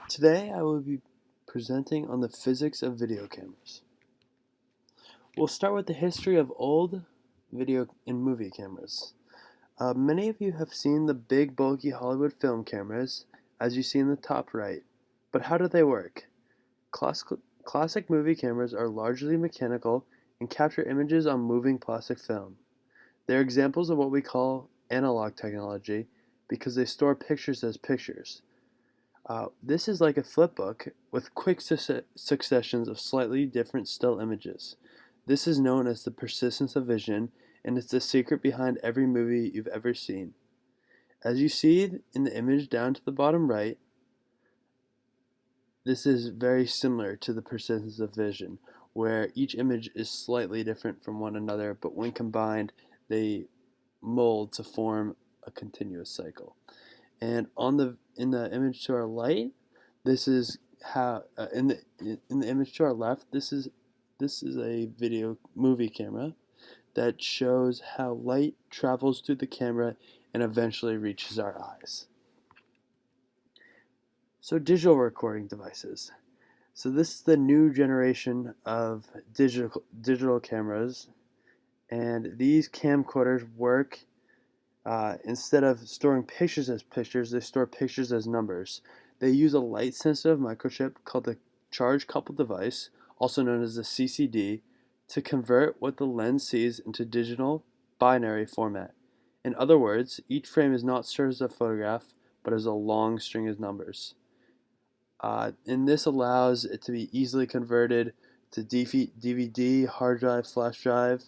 Today I will be presenting on the physics of video cameras. We'll start with the history of old video and movie cameras. Many of you have seen the big bulky Hollywood film cameras as you see in the top right, but how do they work? Classic movie cameras are largely mechanical and capture images on moving plastic film. They're examples of what we call analog technology because they store pictures as pictures. This is like a flipbook with quick successions of slightly different still images. This is known as the persistence of vision, and it's the secret behind every movie you've ever seen. As you see in the image down to the bottom right, this is very similar to the persistence of vision, where each image is slightly different from one another, but when combined, they mold to form a continuous cycle. And in the image to our right, this is how in the image to our left, this is a video movie camera that shows how light travels through the camera and eventually reaches our eyes. So digital recording devices. So this is the new generation of digital cameras, and these camcorders work. Instead of storing pictures as pictures, they store pictures as numbers. They use a light-sensitive microchip called the charge-coupled device, also known as the CCD, to convert what the lens sees into digital binary format. In other words, each frame is not stored as a photograph, but as a long string of numbers. And this allows it to be easily converted to DVD, hard drive, flash drive.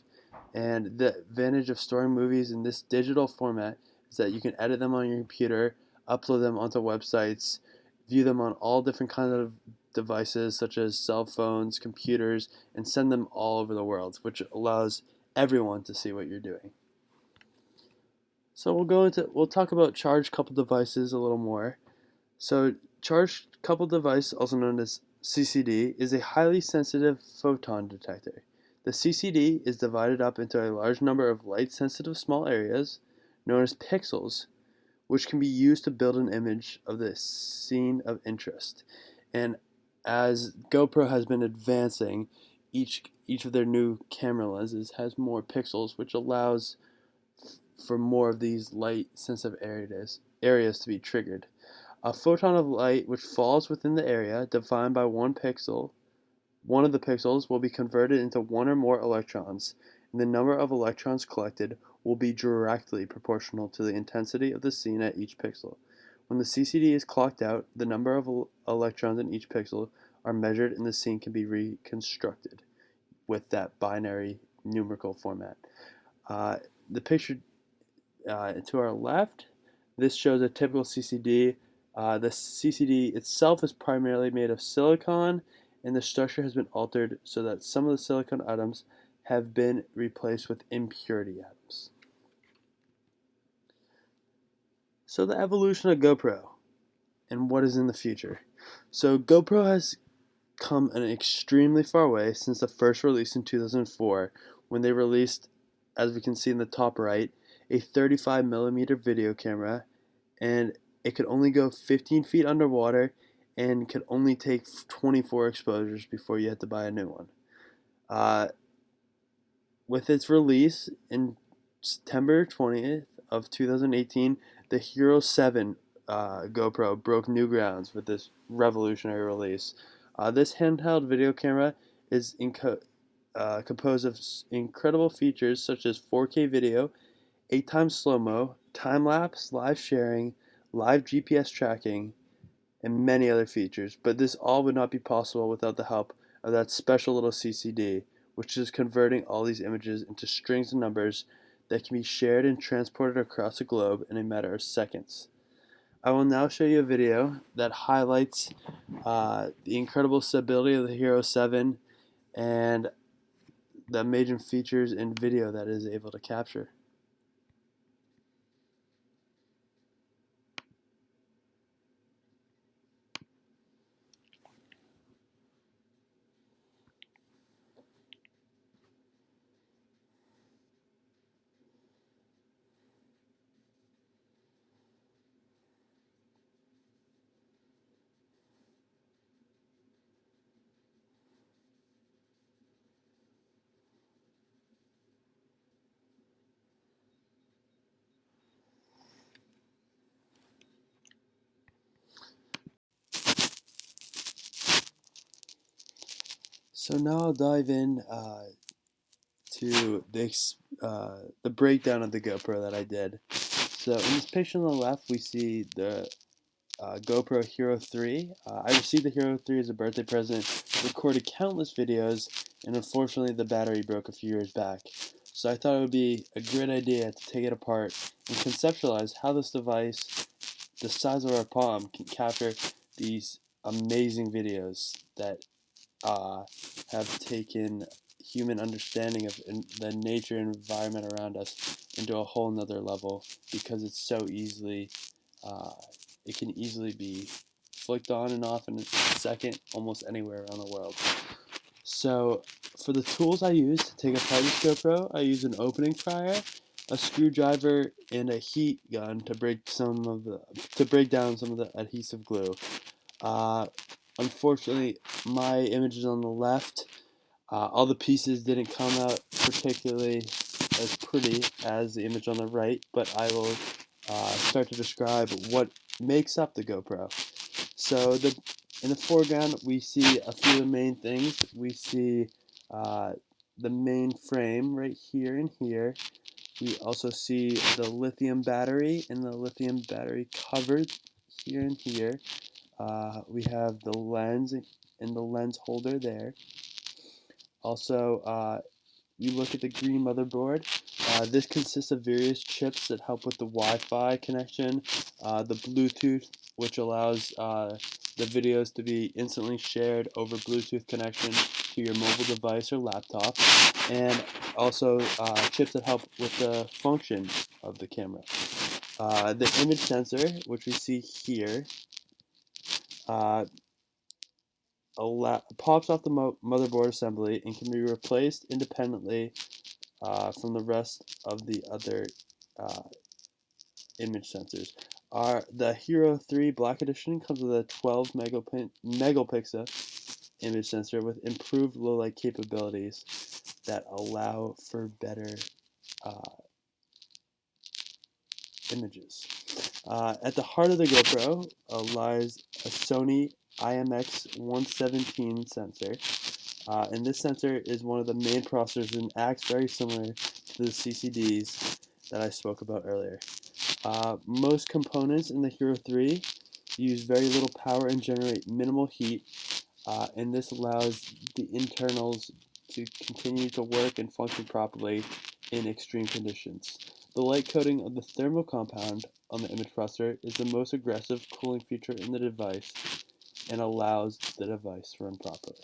And the advantage of storing movies in this digital format is that you can edit them on your computer, upload them onto websites, view them on all different kinds of devices such as cell phones, computers, and send them all over the world, which allows everyone to see what you're doing. So we'll talk about charge coupled devices a little more. So charge coupled device, also known as CCD, is a highly sensitive photon detector. The CCD is divided up into a large number of light-sensitive small areas, known as pixels, which can be used to build an image of the scene of interest. And as GoPro has been advancing, each of their new camera lenses has more pixels, which allows for more of these light-sensitive areas to be triggered. A photon of light which falls within the area defined by one of the pixels will be converted into one or more electrons, and the number of electrons collected will be directly proportional to the intensity of the scene at each pixel. When the CCD is clocked out, the number of electrons in each pixel are measured and the scene can be reconstructed with that binary numerical format. The picture to our left, this shows a typical CCD. The CCD itself is primarily made of silicon, and the structure has been altered so that some of the silicon atoms have been replaced with impurity atoms. So the evolution of GoPro and what is in the future. So GoPro has come an extremely far way since the first release in 2004, when they released, as we can see in the top right, a 35mm video camera, and it could only go 15 feet underwater and could only take 24 exposures before you had to buy a new one. With its release in September 20th of 2018, the Hero 7 GoPro broke new grounds with this revolutionary release. This handheld video camera is composed of incredible features such as 4K video, 8x slow-mo, time-lapse, live sharing, live GPS tracking, and many other features, but this all would not be possible without the help of that special little CCD, which is converting all these images into strings of numbers that can be shared and transported across the globe in a matter of seconds. I will now show you a video that highlights the incredible stability of the Hero 7 and the amazing features in video that it is able to capture. So now I'll dive in to the breakdown of the GoPro that I did. So in this picture on the left, we see the GoPro Hero 3. I received the Hero 3 as a birthday present, recorded countless videos, and unfortunately the battery broke a few years back. So I thought it would be a great idea to take it apart and conceptualize how this device, the size of our palm, can capture these amazing videos that have taken human understanding of the nature and environment around us into a whole nother level, because it's so easily it can easily be flicked on and off in a second almost anywhere around the world. So for the tools I use to take apart this GoPro, I use an opening prior, a screwdriver, and a heat gun to break down some of the adhesive glue. Unfortunately, my image is on the left. All the pieces didn't come out particularly as pretty as the image on the right, but I will start to describe what makes up the GoPro. So in the foreground, we see a few of the main things. We see the main frame right here and here. We also see the lithium battery and the lithium battery cover here and here. We have the lens and the lens holder there. Also, you look at the green motherboard. This consists of various chips that help with the Wi-Fi connection, the Bluetooth, which allows the videos to be instantly shared over Bluetooth connection to your mobile device or laptop, and also chips that help with the function of the camera. The image sensor, which we see here, uh, pops off the motherboard assembly and can be replaced independently from the rest of the other uh, image sensors. The Hero 3 Black Edition comes with a 12 megapixel image sensor with improved low light capabilities that allow for better uh, images. At the heart of the GoPro lies a Sony IMX117 sensor. And this sensor is one of the main processors and acts very similar to the CCDs that I spoke about earlier. Most components in the Hero 3 use very little power and generate minimal heat, and this allows the internals to continue to work and function properly in extreme conditions. The light coating of the thermal compound on the image processor is the most aggressive cooling feature in the device and allows the device to run properly.